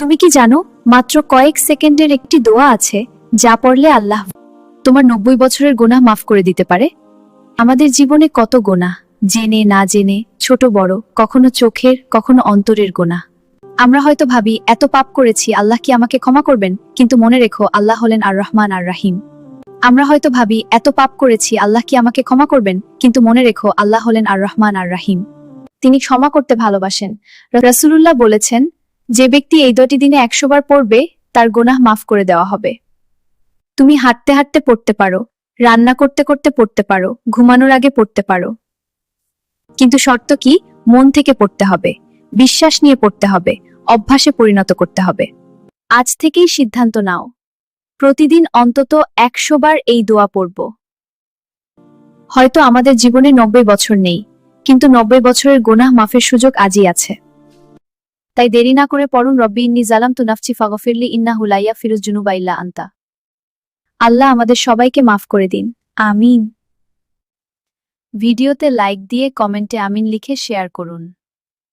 তুমি কি জানো, মাত্র কয়েক সেকেন্ডের একটি দোয়া আছে যা পড়লে আল্লাহ তোমার 90 বছরের গুনাহ মাফ করে দিতে পারে। আমাদের জীবনে কত গুনাহ, জেনে না জেনে, ছোট বড়, কখনো চোখের, কখনো অন্তরের গুনাহ। আমরা হয়তো ভাবি এত পাপ করেছি, আল্লাহ কি আমাকে ক্ষমা করবেন? কিন্তু মনে রেখো, আল্লাহ হলেন আর রহমান আর রাহিম। আমরা হয়তো ভাবি এত পাপ করেছি, আল্লাহ কি আমাকে ক্ষমা করবেন? কিন্তু মনে রেখো, আল্লাহ হলেন আর রহমান আর রাহিম। তিনি ক্ষমা করতে ভালোবাসেন। রাসূলুল্লাহ বলেছেন, যে ব্যক্তি এই 2টি দিনে 100 বার পড়বে, তার গুনাহ মাফ করে দেওয়া হবে। তুমি হাঁটতে হাঁটতে পড়তে পারো, রান্না করতে করতে পড়তে পারো, ঘুমানোর আগে পড়তে পারো, কিন্তু শর্ত কি? মন থেকে পড়তে হবে, বিশ্বাস নিয়ে পড়তে হবে, অভ্যাসে পরিণত করতে হবে। আজ থেকেই সিদ্ধান্ত নাও, প্রতিদিন অন্তত 100 বার এই দোয়া পড়ব। হয়তো আমাদের জীবনে 90 বছর নেই, কিন্তু 90 বছরের গুনাহ মাফের সুযোগ আজই আছে। তাই দেরি না করে পড়ুন, রব্বি ইন্নী জালামতু নাফসি ফাগফিরলি ইন্নাহু লা ইয়াগফিরুয যুনুবা ইল্লা আনতা। আল্লাহ আমাদের সবাইকে মাফ করে দিন, আমিন। ভিডিওতে লাইক দিয়ে কমেন্টে আমিন লিখে শেয়ার করুন।